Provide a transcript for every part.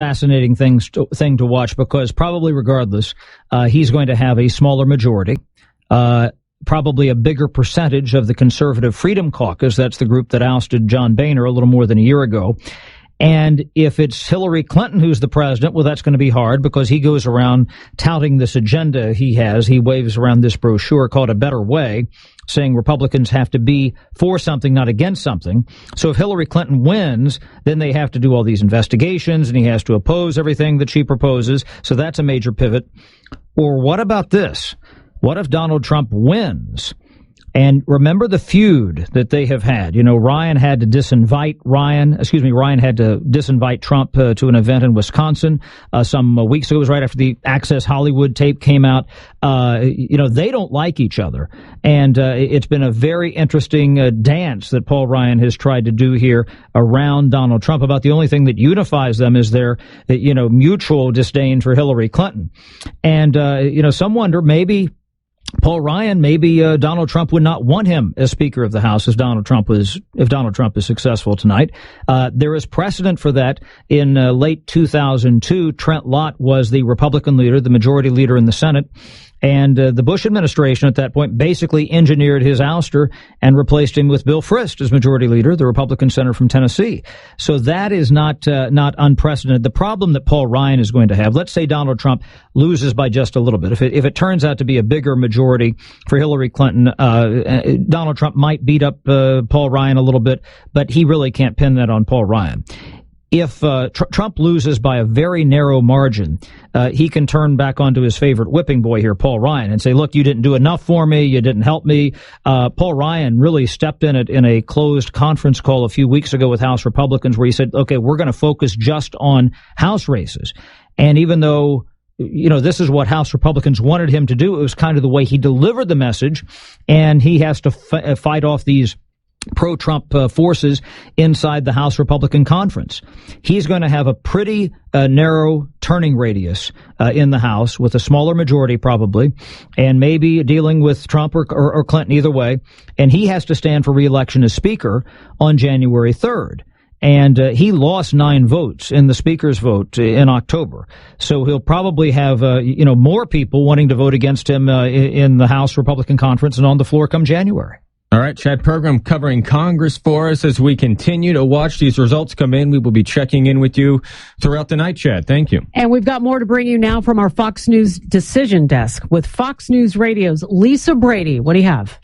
fascinating thing to watch, because probably regardless, he's going to have a smaller majority, probably a bigger percentage of the Conservative Freedom Caucus. That's the group that ousted John Boehner a little more than a year ago. And if it's Hillary Clinton who's the president, well, that's going to be hard, because he goes around touting this agenda he has. He waves around this brochure called A Better Way, saying Republicans have to be for something, not against something. So if Hillary Clinton wins, then they have to do all these investigations, and he has to oppose everything that she proposes. So that's a major pivot. Or what about this? What if Donald Trump wins? And remember the feud that they have had. You know, Ryan had to disinvite Trump to an event in Wisconsin some weeks ago. It was right after the Access Hollywood tape came out. They don't like each other. And it's been a very interesting dance that Paul Ryan has tried to do here around Donald Trump. About the only thing that unifies them is their, mutual disdain for Hillary Clinton. And, some wonder maybe Donald Trump would not want him as Speaker of the House if Donald Trump is successful tonight. There is precedent for that. In late 2002, Trent Lott was the Republican leader, the majority leader in the Senate. And the Bush administration at that point basically engineered his ouster and replaced him with Bill Frist as majority leader, the Republican senator from Tennessee. So that is not unprecedented. The problem that Paul Ryan is going to have, let's say Donald Trump loses by just a little bit. If it turns out to be a bigger majority for Hillary Clinton, Donald Trump might beat up Paul Ryan a little bit, but he really can't pin that on Paul Ryan. If Trump loses by a very narrow margin, he can turn back onto his favorite whipping boy here, Paul Ryan, and say, look, you didn't do enough for me. You didn't help me. Paul Ryan really stepped in it in a closed conference call a few weeks ago with House Republicans, where he said, okay, we're going to focus just on House races. And even though this is what House Republicans wanted him to do, it was kind of the way he delivered the message, and he has to fight off these pro-Trump forces inside the House Republican Conference. He's going to have a pretty narrow turning radius in the House, with a smaller majority probably, and maybe dealing with Trump or Clinton either way. And he has to stand for re-election as Speaker on January 3rd. And he lost 9 votes in the Speaker's vote in October. So he'll probably have, more people wanting to vote against him in the House Republican Conference and on the floor come January. All right, Chad Pergram covering Congress for us as we continue to watch these results come in. We will be checking in with you throughout the night, Chad. Thank you. And we've got more to bring you now from our Fox News decision desk with Fox News Radio's Lisa Brady. What do you have?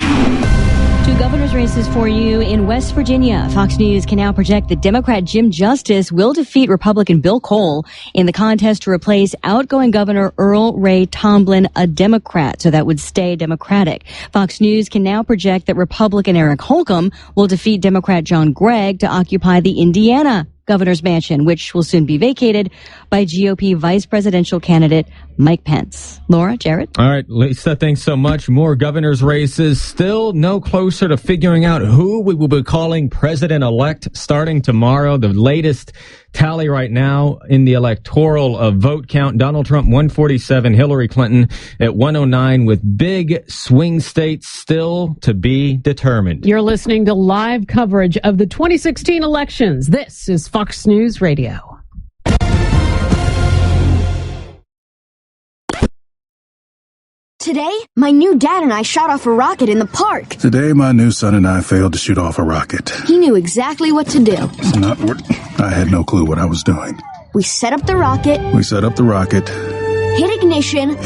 2 governor's races for you in West Virginia. Fox News can now project that Democrat Jim Justice will defeat Republican Bill Cole in the contest to replace outgoing Governor Earl Ray Tomblin, a Democrat. So that would stay Democratic. Fox News can now project that Republican Eric Holcomb will defeat Democrat John Gregg to occupy the Indiana governor's mansion, which will soon be vacated by GOP vice presidential candidate Mike Pence. Laura, Jared? All right, Lisa, thanks so much. More governor's races. Still no closer to figuring out who we will be calling president-elect starting tomorrow. The latest tally right now in the electoral vote count, Donald Trump 147, Hillary Clinton at 109, with big swing states still to be determined. You're listening to live coverage of the 2016 elections. This is Fox News Radio. Today, my new dad and I shot off a rocket in the park. Today, my new son and I failed to shoot off a rocket. He knew exactly what to do. It's not what I had no clue what I was doing. We set up the rocket. Hit ignition.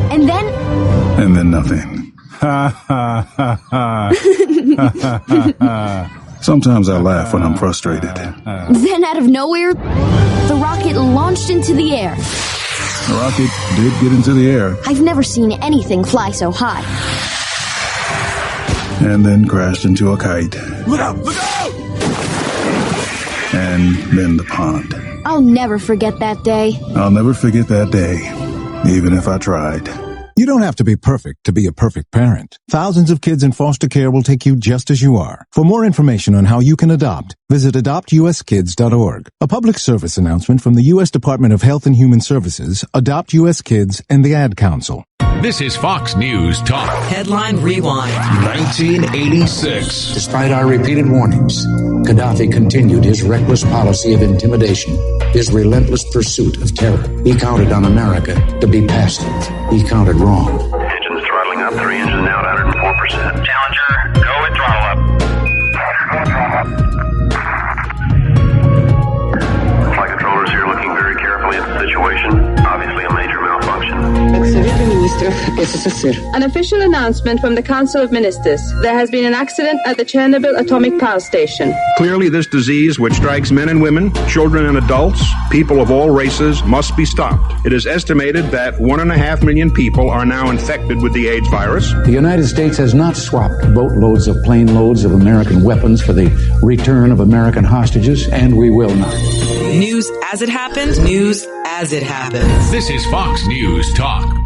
And then nothing. Ha ha ha ha. Sometimes I laugh when I'm frustrated. Then out of nowhere, the rocket launched into the air. The rocket did get into the air. I've never seen anything fly so high. And then crashed into a kite. Look out! Look out! And then the pond. I'll never forget that day. I'll never forget that day, even if I tried. You don't have to be perfect to be a perfect parent. Thousands of kids in foster care will take you just as you are. For more information on how you can adopt, visit adoptuskids.org. A public service announcement from the U.S. Department of Health and Human Services, Adopt U.S. Kids, and the Ad Council. This is Fox News Talk. Headline Rewind. 1986. Despite our repeated warnings, Gaddafi continued his reckless policy of intimidation, his relentless pursuit of terror. He counted on America to be passive. He counted wrong. Engines throttling up, 3 engines now at 104%. Challenger, go with throttle up. Flight controllers here looking very carefully at the situation. Obviously a major malfunction. An official announcement from the Council of Ministers. There has been an accident at the Chernobyl atomic power station. Clearly, this disease, which strikes men and women, children and adults, people of all races, must be stopped. It is estimated that 1.5 million people are now infected with the AIDS virus. The United States has not swapped boatloads of plane loads of American weapons for the return of American hostages, and we will not. News as it happened, news as it happened. This is Fox News Talk.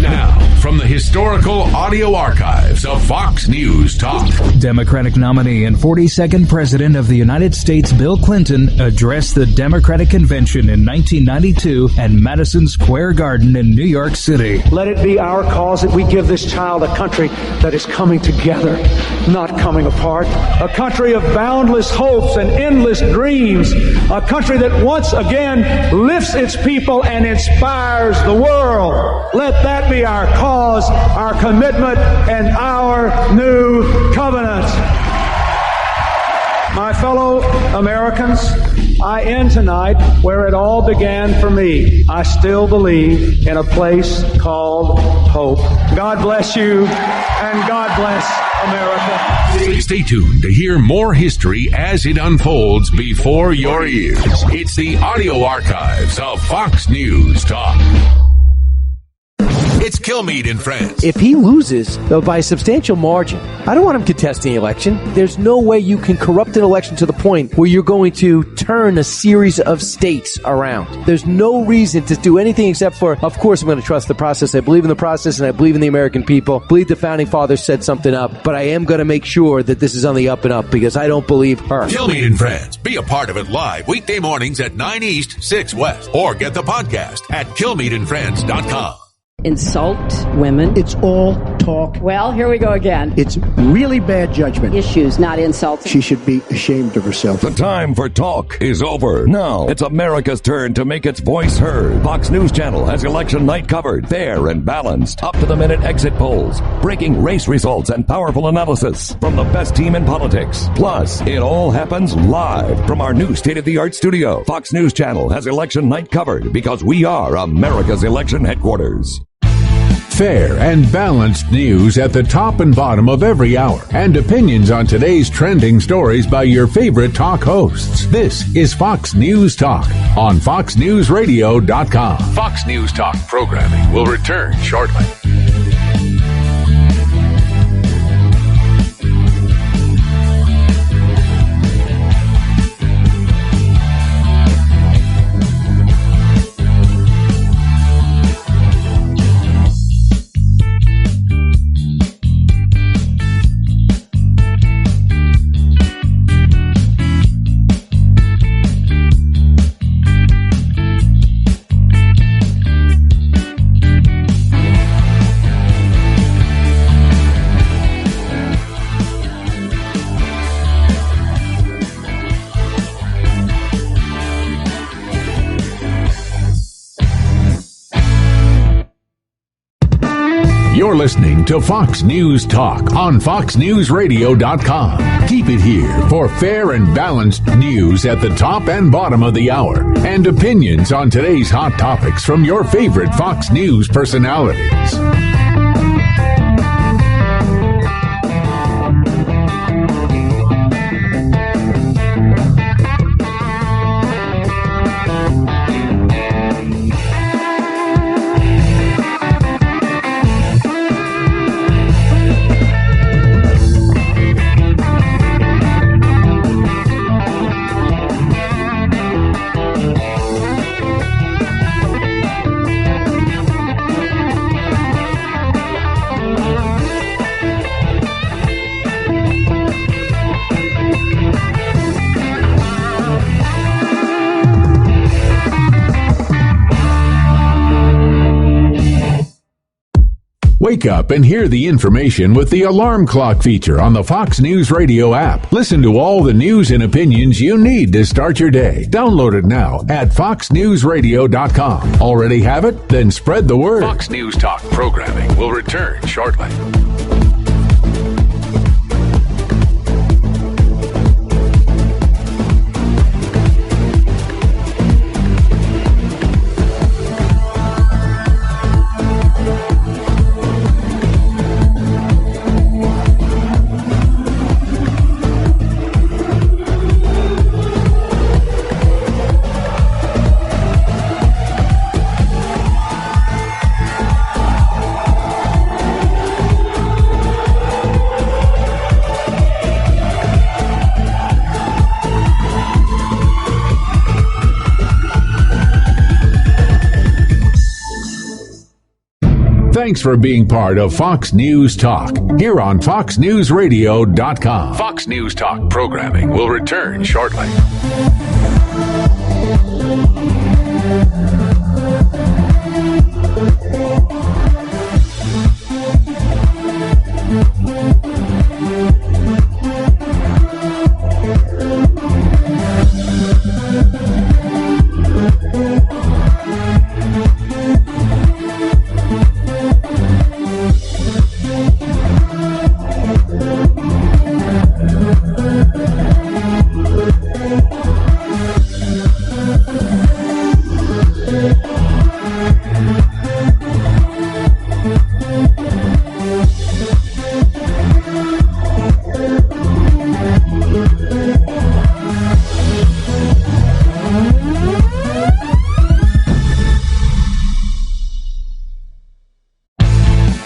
Now, from the historical audio archives of Fox News Talk. Democratic nominee and 42nd President of the United States, Bill Clinton, addressed the Democratic Convention in 1992 at Madison Square Garden in New York City. Let it be our cause that we give this child a country that is coming together, not coming apart. A country of boundless hopes and endless dreams. A country that once again lifts its people and inspires the world. Let that be our cause, our commitment, and our new covenant. My fellow Americans, I end tonight where it all began for me. I still believe in a place called hope. God bless you, and God bless America. Stay tuned to hear more history as it unfolds before your ears. It's the audio archives of Fox News Talk. It's Kilmeade and Friends. If he loses, though, by a substantial margin, I don't want him contesting the election. There's no way you can corrupt an election to the point where you're going to turn a series of states around. There's no reason to do anything except for, of course, I'm going to trust the process. I believe in the process and I believe in the American people. I believe the founding fathers set something up, but I am going to make sure that this is on the up and up because I don't believe her. Kilmeade and Friends. Be a part of it live weekday mornings at 9 East, 6 West, or get the podcast at KilmeadeandFriends.com. Insult women. It's all talk. Well, here we go again. It's really bad judgment. Issues, not insults. She should be ashamed of herself. The time for talk is over. Now, it's America's turn to make its voice heard. Fox News Channel has election night covered, fair and balanced, up-to-the-minute exit polls, breaking race results, and powerful analysis from the best team in politics. Plus, it all happens live from our new state-of-the-art studio. Fox News Channel has election night covered because we are America's election headquarters. Fair and balanced news at the top and bottom of every hour, and opinions on today's trending stories by your favorite talk hosts. This is Fox News Talk on FoxNewsRadio.com. Fox News Talk programming will return shortly. You're listening to Fox News Talk on FoxNewsRadio.com. Keep it here for fair and balanced news at the top and bottom of the hour and opinions on today's hot topics from your favorite Fox News personalities. Wake up and hear the information with the alarm clock feature on the Fox News Radio app. Listen to all the news and opinions you need to start your day. Download it now at foxnewsradio.com. Already have it? Then spread the word. Fox News Talk programming will return shortly. Thanks for being part of Fox News Talk here on foxnewsradio.com. Fox News Talk programming will return shortly.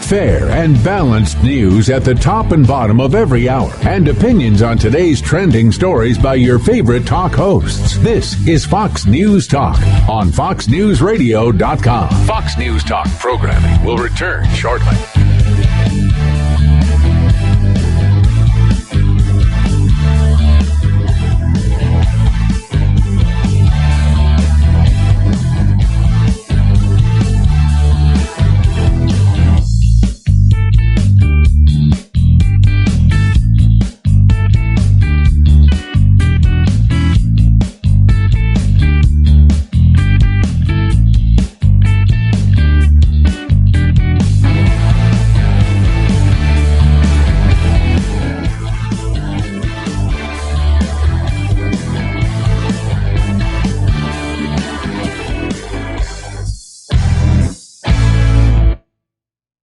Fair and balanced news at the top and bottom of every hour, and opinions on today's trending stories by your favorite talk hosts. This is Fox News Talk on foxnewsradio.com. Fox News Talk programming will return shortly.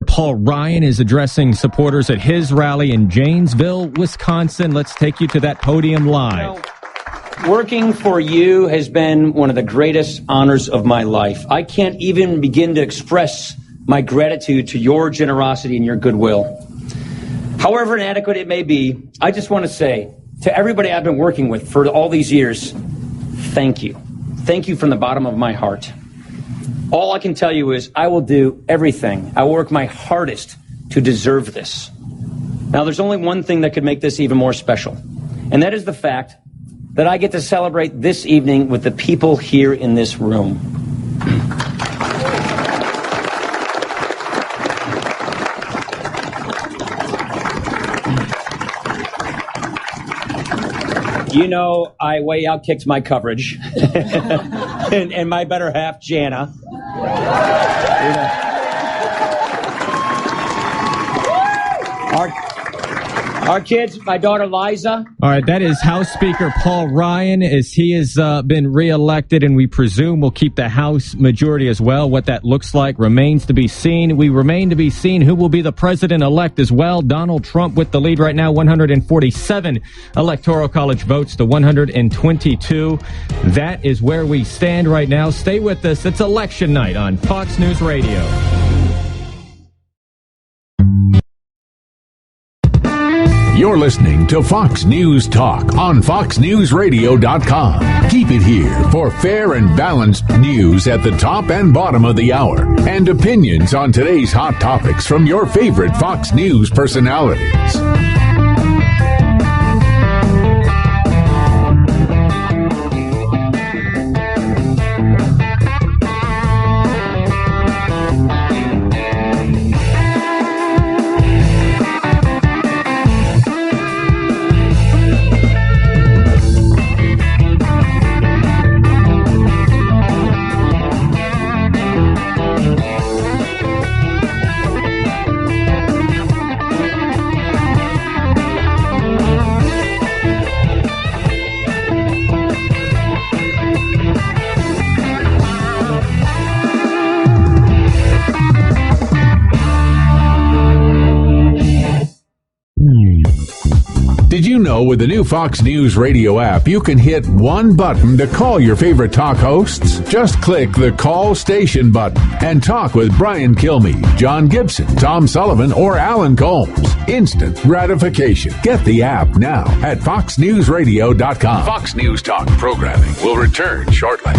Paul Ryan is addressing supporters at his rally in Janesville, Wisconsin. Let's take you to that podium live. Working for you has been one of the greatest honors of my life. I can't even begin to express my gratitude to your generosity and your goodwill. However inadequate it may be, I just want to say to everybody I've been working with for all these years, thank you. Thank you from the bottom of my heart. All I can tell you is I will do everything. I will work my hardest to deserve this. Now, there's only one thing that could make this even more special, and that is the fact that I get to celebrate this evening with the people here in this room. You know, I way outkicked my coverage and my better half, Jana. Our kids, my daughter Liza. All right, that is House Speaker Paul Ryan, as he has been reelected, and we presume will keep the House majority as well. What that looks like remains to be seen. We remain to be seen who will be the president-elect as well. Donald Trump with the lead right now, 147 Electoral College votes to 122. That is where we stand right now. Stay with us. It's election night on Fox News Radio. You're listening to Fox News Talk on foxnewsradio.com. Keep it here for fair and balanced news at the top and bottom of the hour and opinions on today's hot topics from your favorite Fox News personalities. Now, with the new Fox News Radio app, you can hit one button to call your favorite talk hosts. Just click the Call Station button and talk with Brian Kilmeade, John Gibson, Tom Sullivan, or Alan Combs. Instant gratification. Get the app now at foxnewsradio.com. Fox News Talk programming will return shortly.